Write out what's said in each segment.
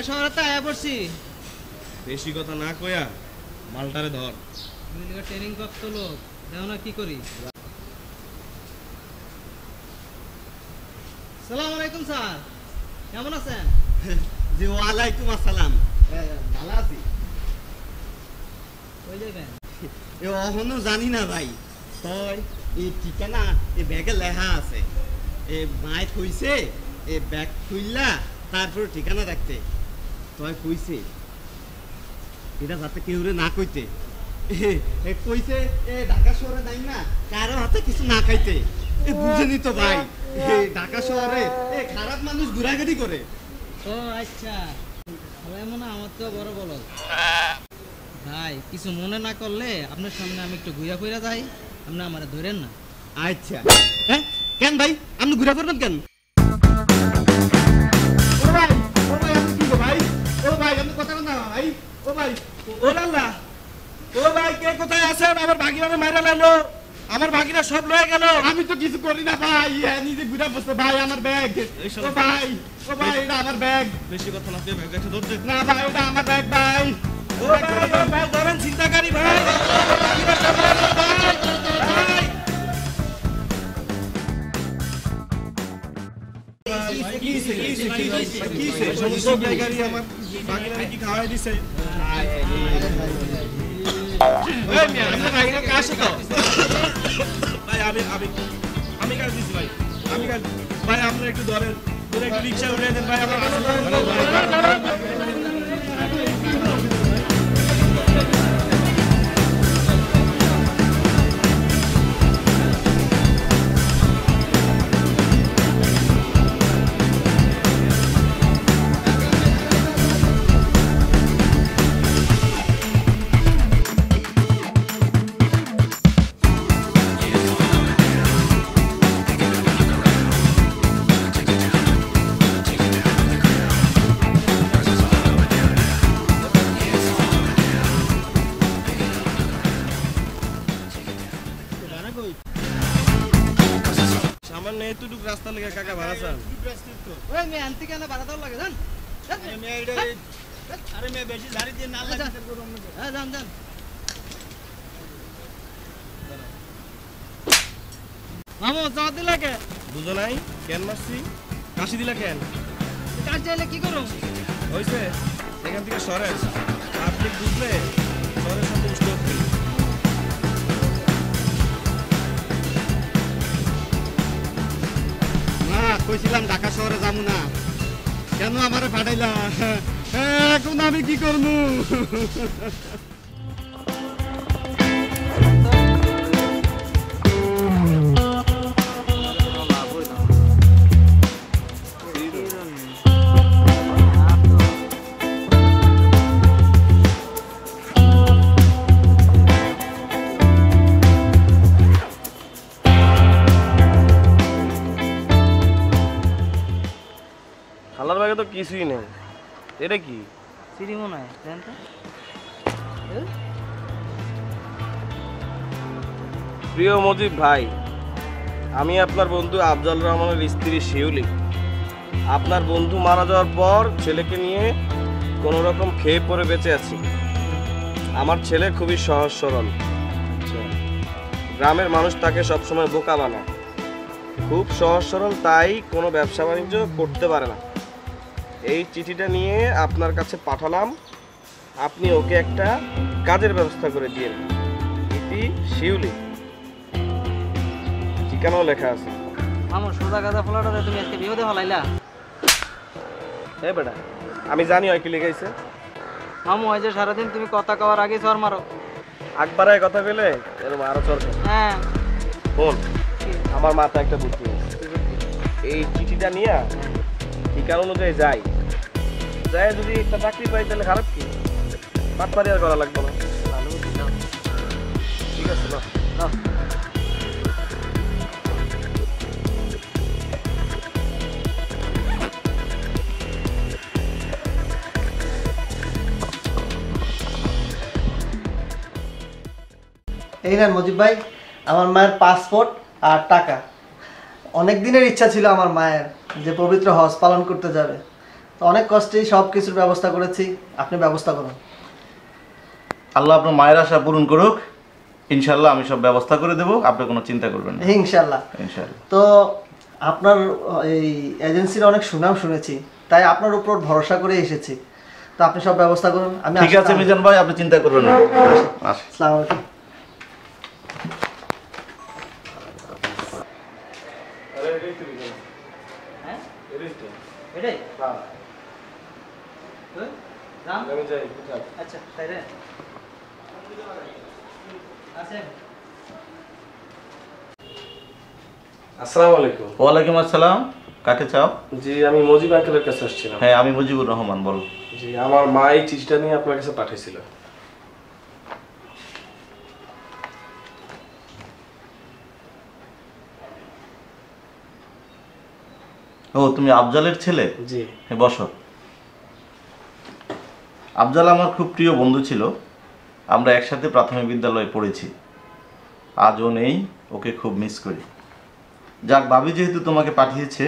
শহরে তো আয়া পড়ছি। বেশি কথা না কইয়া মালটারে ধর। তুমি লিগা ট্রেনিং করতে লোক দেখো না কি করি। আসসালামু আলাইকুম স্যার, কেমন আছেন? জি ওয়ালাইকুম আসসালাম, ভালো আছি। কই যাবেন? এখনো জানি না ভাই, তই এই ঠিকানা এই ব্যাগে লেখা আছে। এ মায় কইছে এ ব্যাগ খুললা তারপর ঠিকানা রাখতে। তই কইছে এটা যাতে কেউ না কইতে। কইছে এ ঢাকা শহরে নাই না কারো হাতে কিছু না খাইতে। বুঝেনি তো ভাই, ঢাকা শহরে খারাপ মানুষ ঘোরাঘুরি করে। ও আচ্ছা, এমন আমার তো বড় বলো ভাই, কিছু মনে না করলে আপনার সামনে আমি একটু ঘুরা ফিরা যাই, আপনি আমার ধরেন না। আচ্ছা কেন ভাই, আপনি ঘুরা ফিরবেন কেন? আমার ভাগিনা সব লয়ে গেল। আমি তো কিছু করি না ভাই, নিজে ঘুরা বসে। ভাই আমার ব্যাগ, ও ভাই এটা আমার ব্যাগ। বেশি কথা না, তুই ব্যাগটা ধরতে না ভাই ওটা আমার ব্যাগ ভাই। ও ভাই ধরেন, চিন্তাকারী ভাই। কি খাওয়াই দিছে? আমি কাজ দিচ্ছি ভাই, আমি কাজ। ভাই আপনারা একটু ধরেন, একটু রিক্সা উঠে দেন ভাই। সামান্য এতটুকু রাস্তা লেগে কাকা ভাড়া চান? ওই মেয়ে আনতে কেন ভাড়া দাও লাগে জান? আরে মেয়ে বেশি ধারি দিয়ে না লাগে। হ্যাঁ যান যান। মামু যা দিলা কে? বুঝো নাই কেন মারছি? কাশি দিলা কেন? কাজ চাইলে কি করো? হয়েছে, এখান থেকে সরেন। আপনি বুঝলে সরের সাথে উষ্ণ হচ্ছে। না কইছিলাম ঢাকা শহরে যাবো না, কেন আমারে পাঠাইলা? এখন আমি কি করবো? খালার ব্যাগে তো কিছুই নেই। এটা কি? সিঁড়ি মনে হয়, জান তো? প্রিয় মজিব ভাই, আমি আপনার বন্ধু আফজাল রহমানের স্ত্রী শিউলি। আপনার বন্ধু মারা যাওয়ার পর ছেলেকে নিয়ে কোনো রকম খেয়ে পরে বেঁচে আছি। আমার ছেলে খুবই সহজ সরল, গ্রামের মানুষ তাকে সবসময় বোকা বানায়। খুব সহজ সরল, তাই কোনো ব্যবসা বাণিজ্য করতে পারে না। এই চিঠিটা নিয়ে আপনার কাছে পাঠালাম, আপনি ওকে একটা কাজের ব্যবস্থা করে দিন। ইতি শিউলি। ঠিকানাও লেখা আছে। আমার সোজা গাদা ফলাটা তুমি আজকে বিয়েতে ফলাইলা? এই বেটা, আমি জানি হয় কি লেখাইছে। মামু হয় যে সারাদিন তুমি কথা কওয়ার আগে চর মারো। আকবারায় কথা পেলে এরকম আরো চরকে। হ্যাঁ শোন, আমার মাথায় একটা বুদ্ধি আছে। এই চিঠিটা নিয়ে ঠিকানা অনুযায়ী যাই, যদি একটা চাকরি পাই তাহলে খারাপ কি? পাটপারি আর করা লাগবে না। ঠিক আছে না? এই না মজিব ভাই, আমার মায়ের পাসপোর্ট আর টাকা। অনেক দিনের ইচ্ছা ছিল আমার মায়ের যে পবিত্র হজ পালন করতে যাবে, তো অনেক কষ্টেই সব কিছুর ব্যবস্থা করেছি, আপনি ব্যবস্থা করুন। আল্লাহ আপনার মায়ের আশা পূরণ করুক। ইনশাল্লাহ আমি সব ব্যবস্থা করে দেবো, আপনি কোনো চিন্তা করবেন না। ইনশাল্লাহ। ইনশাল্লাহ। তো আপনার এই এজেন্সির অনেক সুনাম শুনেছি, তাই আপনার উপর ভরসা করে এসেছি। তো আপনি সব ব্যবস্থা করুন। আমি ঠিক আছে মিজান ভাই, আপনি চিন্তা করবেন না। আসি। আসসালামু আলাইকুম। হ্যাঁ এটাই যান। আচ্ছা তাই রে আছেন। আসসালামু আলাইকুম। ওয়ালাইকুম আসসালাম। কাকে চাও? জি, আমি মজিব আঙ্কেলের কাছে আসছিলাম। হ্যাঁ, আমি মুজিবুর রহমান, বল। জি, আমার মা এই চিঠিটা নিয়ে আপনার কাছে পাঠিয়েছিল। ও, তুমি আফজালের ছেলে? জি। হ্যাঁ, বসো। আফজাল আমার খুব প্রিয় বন্ধু ছিল, আমরা একসাথে প্রাথমিক বিদ্যালয়ে পড়েছি। আজও নেই, ওকে খুব মিস করি। যাক, ভাবি যেহেতু তোমাকে পাঠিয়েছে,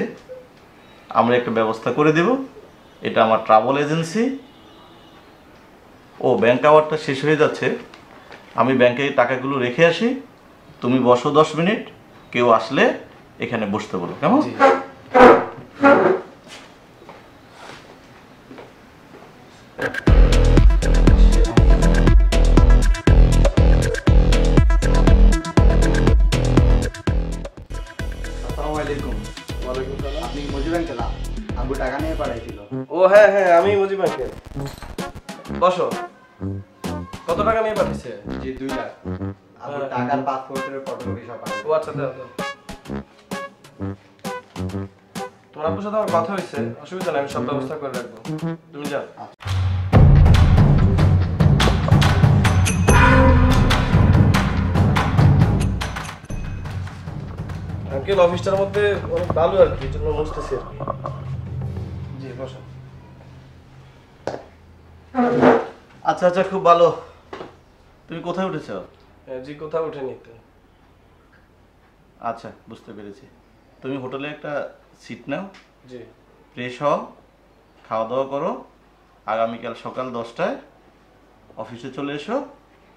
আমরা একটা ব্যবস্থা করে দেব। এটা আমার ট্রাভেল এজেন্সি। ও, ব্যাংক আওয়ারটা শেষ হয়ে যাচ্ছে, আমি ব্যাংকে টাকাগুলো রেখে আসি। তুমি বসো 10 মিনিট, কেউ আসলে এখানে বসতে বলো, কেমন? আপনি মজিব আঙ্কেল? আব্বু টাকা নিয়ে পাঠাইছিল। ও হ্যাঁ হ্যাঁ, আমি মজিব আঙ্কেল। বসো। কত টাকা নিয়ে পাঠিয়েছে? জি 2 লাখ। আব্বু টাকার পাসপোর্টের ফটোকপি সব আছে। ও আচ্ছা, দাও দাও। তোমার আপুর সাথে আমার কথা হয়েছে, অসুবিধা নেই, আমি সব ব্যবস্থা করে রাখবো। তুমি যাও। আঙ্কেল, অফিসটার মধ্যে অনেক ভালো আর কি, এই জন্য বুঝতেছি আর কি। জি, বসো। আচ্ছা আচ্ছা, খুব ভালো। তুমি কোথায় উঠেছ? জি, কোথাও উঠেনি তো। আচ্ছা, বুঝতে পেরেছি। তুমি হোটেলে একটা সিট নাও, জি। ফ্রেশ হও, খাওয়া দাওয়া করো। আগামীকাল সকাল 10টায় অফিসে চলে এসো,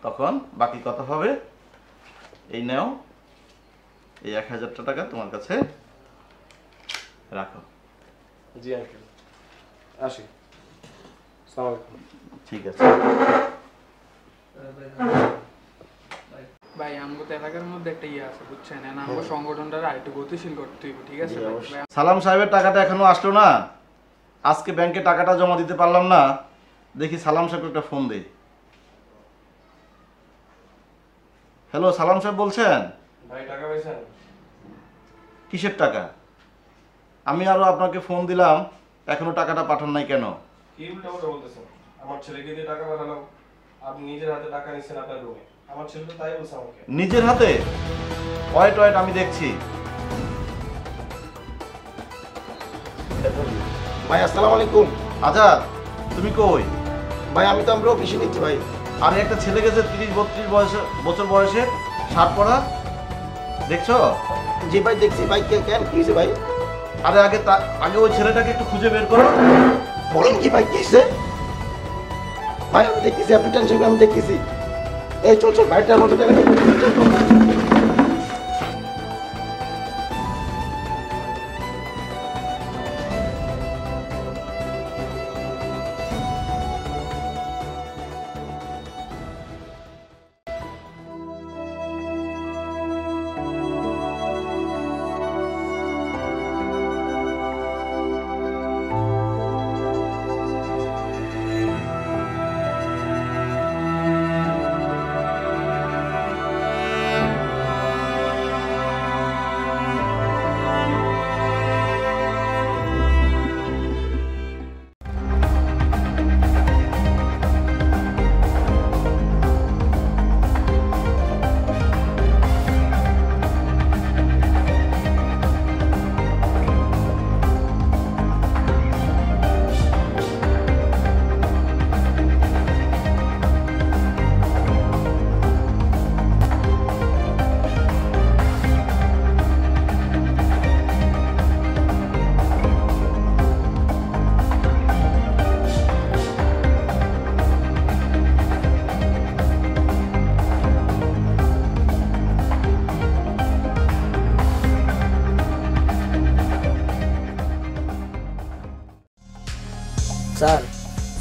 তখন বাকি কথা হবে। এই নাও, এই 1000 টাকা তোমার কাছে রাখো। জি আঙ্কেল, আসি। আসসালামু আলাইকুম। ঠিক আছে। ভাই আমগো তো এলাকার মধ্যে একটা ইয়ে আছে বুঝছেন, না আমগো সংগঠনটা আরেকটু গতিশীল করতে হইব, ঠিক আছে ভাই? সালাম সাহেবের টাকাটা এখনো আসলো না। আজকে ব্যাংকে টাকাটা জমা দিতে পারলাম না, দেখি সালাম সাহেব একটা ফোন দেই। হ্যালো, সালাম সাহেব বলছেন? ভাই, টাকা পাইছেন? কিসের টাকা? আমি আরো আপনাকে ফোন দিলাম, এখনো টাকাটা পাঠান নাই কেন? কি উল্টা পাল্টা বলতেছেন? আমার ছেলেকে দিয়ে টাকা পাঠালাম, আপনি নিজের হাতে টাকা নিচ্ছেন আপনার রুমে। আমার ছেলে তো তাই বলছে আমাকে। নিজের হাতে? ওয়েট ওয়েট, আমি দেখছি। ভাই আসসালামু আলাইকুম। আজাদ, তুমি কই? ভাই আমি তো আমরা অফিসে নিচ্ছি ভাই। আর একটা ছেলে গেছে 30-32 বছর বয়সে, শার্ট পরা, দেখছো? জি ভাই দেখছি ভাই। কেন কি হয়েছে ভাই? আরে আগে ওই ছেলেটাকে একটু খুঁজে বের করো। বলেন কি ভাই, কি হয়েছে? ভাই আমি দেখতেছি, আপনি টেনশন করে, আমি দেখতেছি। এই চল চল, ভাইটার মতো টাকা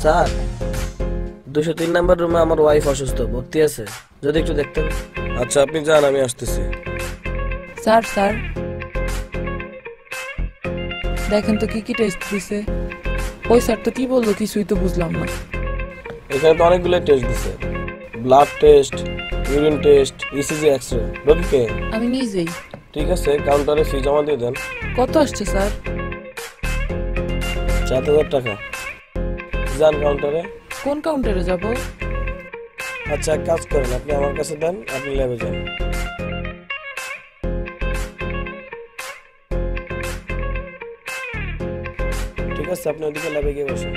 স্যার 203 নাম্বার রুমে আমার ওয়াইফ অসুস্থ, ভর্তি আছে, যদি একটু দেখতেন। আচ্ছা আপনি যান, আমি আসতেছি। স্যার স্যার দেখেন তো কি কি টেস্ট দিছে। ওই স্যার তো কি বললো কিছুই তো বুঝলাম না। এখানে তো অনেকগুলো টেস্ট দিছে, blood test, urine test, ECG, x-ray. রোগীকে আমি নিজেই। ঠিক আছে, কাউন্টারে ফি জমা দিয়ে দেন। কত আসছে স্যার? 7000 টাকা। যান কাউন্টারে। কোন কাউন্টারে যাব? আচ্ছা এক কাজ করেন, আপনি আমার কাছে দেন, আপনি ল্যাবে যান। ঠিক আছে, আপনি ওদিকে ল্যাবে গিয়ে বসেন।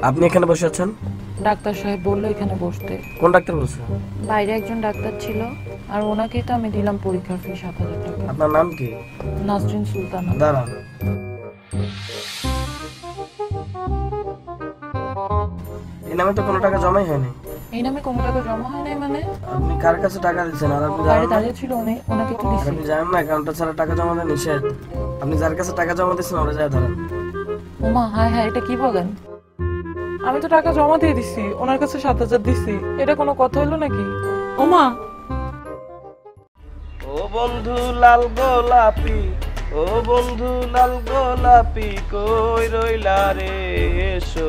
আপনি এখানে বসে আছেন? ডাক্তার সাহেব বললো এখানে বসতে। কোন ডাক্তার বলছে? বাইরে একজন ডাক্তার ছিল, আর ওনাকেই তো আমি দিলাম পরীক্ষার ফি 7000 টাকা। আপনার নাম কি? নাজরিন সুলতানা। দাঁড়ান। এই নামে তো কোনো টাকা জমাই হয়নি। এই নামে কোনো টাকা জমা হয় নাই মানে? আপনি কার কাছে টাকা দিচ্ছেন আর আপনি বাইরে জানেন না? দাঁড়িয়ে ছিল উনি, ওনাকে তো দিছি। আপনি জানেন না কাউন্টার ছাড়া টাকা জমা দেওয়া নিষেধ। আপনি যার কাছে টাকা জমা দিচ্ছেন ওরা যায় ধরেন। ওমা হায় হায়, এটা কি বলেন? আমি তো টাকা জমা দিয়ে দিছি, ওনার কাছে 7000 দিছি, এটা কোনো কথা হলো নাকি? ওমা ও বন্ধু লাল গোলাপি, ও বন্ধু লাল গোলাপি, কই রইলা রে, এসো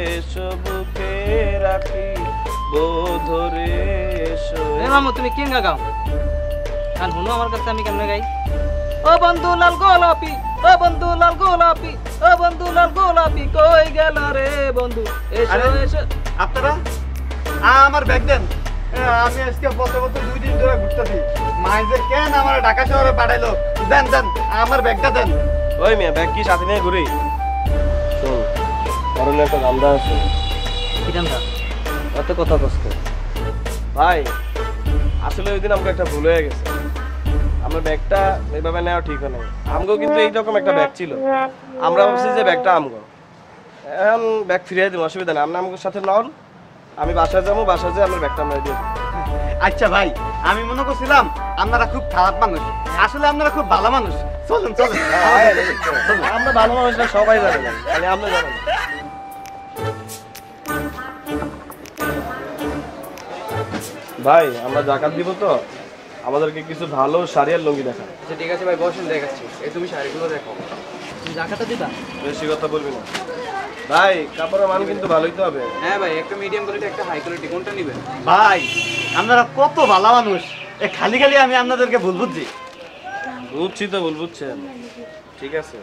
এসো বুকে রাখি বোধরে, এসো। এ মামু তুমি কি গাও? গান শুনো আমার কাছে, আমি কেমনে গাই? ও বন্ধু লাল গোলাপি, ও বন্ধু লাল গোলাপি, ও বন্ধু লাল গোলাপি, কই গেল রে বন্ধু, এসো এসো। আপনারা আমার ব্যাগ দেন। আমি আজকে বলতে বলতে 2 দিন ধরে ঘুরতেছি, মাইজে কেন আমার ঢাকা শহরে পাঠাইলো? দেন দেন আমার ব্যাগটা দেন। ওই মিয়া ব্যাগ কি সাথে নিয়ে ঘুরি? শোন, পরনে একটা গামদা আছে। কি গামদা? এত কথা কষ্ট ভাই, আসলে ওই দিন আমাকে একটা ভুল হয়ে গেছে। আমার ব্যাগটা এইভাবে নেওয়া ঠিক হয় না। আমগো কিন্তু এইরকম একটা ব্যাগ ছিল, আমরা ভাবছি যে ব্যাগটা আমগো। এখন ব্যাগ ফিরিয়ে দিব, অসুবিধা নেই। আপনি আমার সাথে নন, আমি বাসায় যাবো, বাসায় যেয়ে আমার ব্যাগটা আমরা দিয়ে দেবো। আচ্ছা ভাই, আমি মনে করছিলাম আপনারা খুব খারাপ মানুষ, আসলে আপনারা খুব ভালো মানুষ। চলুন চলুন। আমরা ভালো মানুষ না, সবাই জানে না, খালি আপনি জানেন। ভাই আমরা জাকাত দিব তো, আমাদেরকে কিছু ভালো শাড়ি আর লুঙ্গি দেখা। আচ্ছা ঠিক আছে ভাই, বসেন দেখাচ্ছি। এই তুমি শাড়িগুলো দেখো। তুমি জাকাতও দিবা? বেশি কথা বলবি না ভাই, কাপড়ের মান কিন্তু ভালোই তো হবে। হ্যাঁ ভাই, একটা মিডিয়াম কোয়ালিটি, একটা হাই কোয়ালিটি, কোনটা নেবেন? ভাই আপনারা কত ভালো মানুষ, এ খালি খালি আমি আপনাদেরকে ভুল বুঝছি। বুঝছি তো, ভুল বুঝছেন। ঠিক আছে,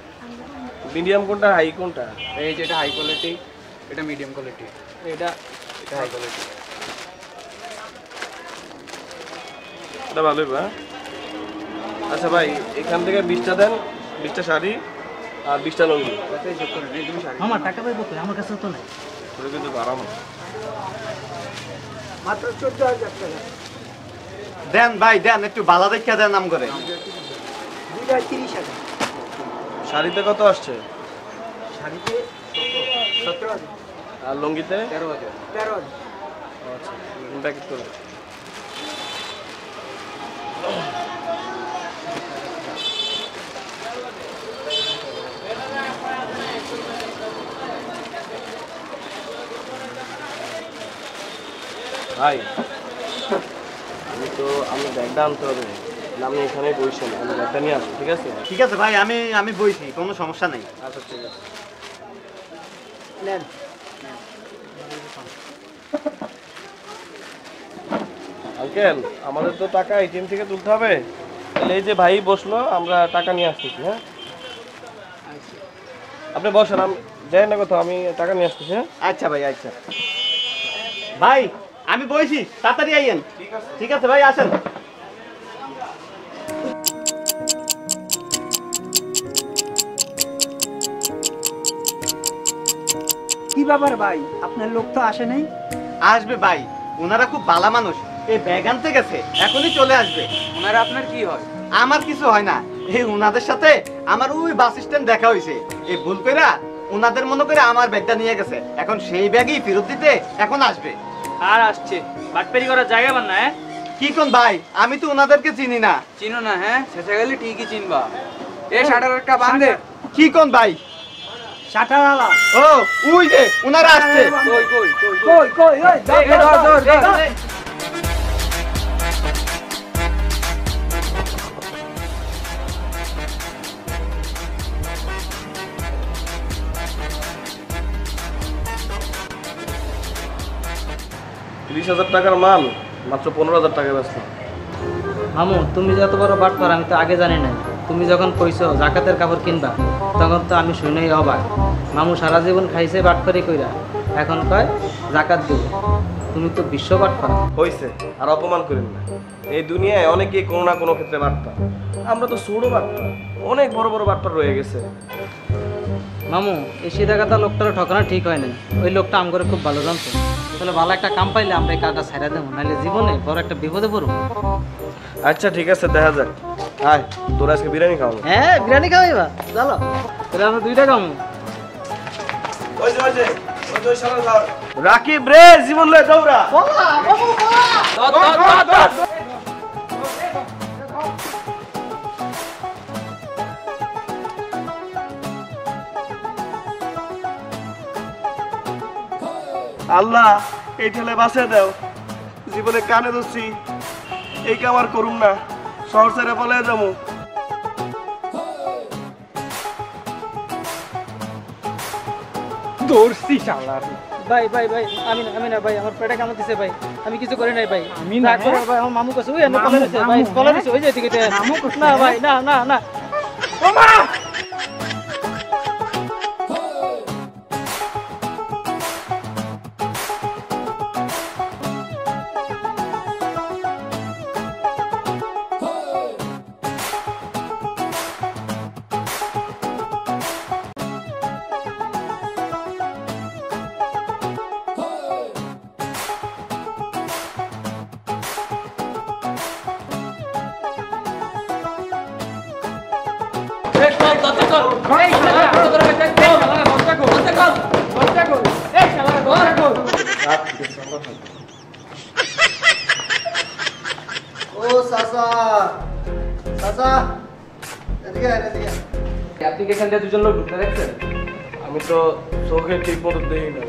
মিডিয়াম কোনটা, হাই কোনটা? এই যে এটা হাই কোয়ালিটি, এটা মিডিয়াম কোয়ালিটি, এটা এটা হাই কোয়ালিটি। এটা ভালোই বা। আচ্ছা ভাই, এখান থেকে 20টা দেন, 20টা শাড়ি আর 20টা লুঙ্গি। আচ্ছা যোগ করেন। এই তুমি শাড়ি। আমার টাকা পাইবো কই? আমার কাছে তো নাই। তোরে কিন্তু বাড়াবো মাত্র 14000 টাকা দেন ভাই, দেন একটু ভালো দেখা দেন নাম করে। 30,000। শাড়িতে কত আসছে? শাড়িতে 17,000। আর লুঙ্গিতে 13,000। 13,000। আচ্ছা, কোনটা কি করে? ভাই আমি তো আমার ব্যাগটা আনতে হবে, আপনি এখানে বসেন, আমি ব্যাগটা নিয়ে আসবো। ঠিক আছে? ঠিক আছে ভাই, আমি বইছি, কোনো সমস্যা নাই। আচ্ছা ঠিক আছে। নেন। আঙ্কেল আমাদের তো টাকা এটিএম থেকে তুলতে হবে, তাহলে এই যে ভাই বসলো, আমরা টাকা নিয়ে আসতেছি। হ্যাঁ আপনি বসেন, আমি যাই না কোথাও, আমি টাকা নিয়ে আসতেছি। হ্যাঁ আচ্ছা ভাই, আচ্ছা ভাই আমি বইছি, তাড়াতাড়ি আইয়েন। ঠিক আছে ভাই, আসেন। কি ব্যাপার ভাই, আপনার লোক তো আসে নাই? আসবে ভাই, ওনারা খুব ভালো মানুষ, এই ব্যাগ আনতে গেছে, এখনই চলে আসবে। ওনারা আপনার কি হয়? আমার কিছু হয় না, এই ওনাদের সাথে আমার ওই বাস স্ট্যান্ড দেখা হয়েছে, এই ভুল কইরা ওনাদের মনে করে আমার ব্যাগটা নিয়ে গেছে, এখন সেই ব্যাগই ফেরত দিতে এখন আসবে। আর আসছে বাটপেরি করার জায়গা বান না। হ্যাঁ কি কোন ভাই, আমি তো ওনাদেরকে চিনি না। চিনো না? হ্যাঁ শেষে গেলে ঠিকই চিনবা। এ শাটার একটা বান্ধে। কি কোন ভাই? শাটারওয়ালা। ও ওই যে ওনারা আসছে। কই কই কই কই কই ওই ধর। $30,000 টাকার মাল মাত্র 15,000 টাকা বেচলাম। মামু তুমি যত বড় বাটপার আমি তো আগে জানি না। তুমি যখন কইছো জাকাতের কাপড় কিনবা তখন তো আমি শুনেই অবাক। মামু সারা জীবন খাইছে বাটপারি কইরা, এখন কয় জাকাত দেব। তুমি তো বিশ্ব বাটপার। হইছে আর অপমান করেন না। এই দুনিয়ায় অনেকেই কোনো না কোনো ক্ষেত্রে বাটপার, আমরা তো ছোট বাটপার, অনেক বড় বড় বাটপার রয়ে গেছে। মামু এই সিধা কথা লোকটার ঠকানো ঠিক হয় না। ওই লোকটা আম করে খুব ভালো জানতো। তাহলে ভালো একটা কাম পাইলে আমরা এই কাজটা ছাইড়া দেবো, নাহলে জীবনে বড় একটা বিপদে পড়বো। আচ্ছা ঠিক আছে, দেখা যাক। আয় তোরা আজকে বিরিয়ানি খাওয়াবো। হ্যাঁ বিরিয়ানি খাওয়াইবা, চলো। তাহলে আমরা 2টা খাবো। রাকিব রে, জীবন লয়ে দৌড়া। আল্লাহ এই ঠেলে বাঁচে দাও, জীবনে কানে ধরছি, এই কাম আর করুম না, শহর ছেড়ে পালিয়ে যাবো। দৌড়ছি শালার। ভাই ভাই ভাই আমি না ভাই, আমার পেটে কামড় দিছে ভাই, আমি কিছু করি নাই ভাই। আমি না ভাই, আমার মামু কইছে ওই এনে কলে দিছে ভাই, কলে দিছে ওই যে দিকে। মামু কইছে না ভাই, না না না। ও মা! ও চাচা, চাচা এদিকে আয়, এদিকে আয়। আপনি কি এখান দিয়ে দুজন লোক ঢুকতে দেখছেন? আমি তো চোখে ঠিক মতো দেখি না।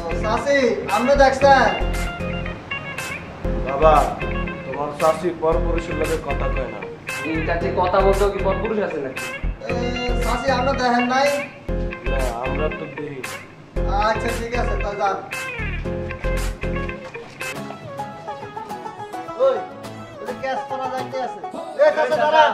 ও চাচি, আমরা দেখছেন? বাবা তোমার শাশি পরপুরুষের লোকে কথা কয় না। এই কাছে কথা বলতেও কি পরপুরুষ আছে নাকি? চাচি আমরা দেখেন নাই? না আমরা তো দেখি। আচ্ছা ঠিক আছে, তা যান। ওই ক্যাশ করা যাইতে আছে। এ চাচা দাঁড়ান।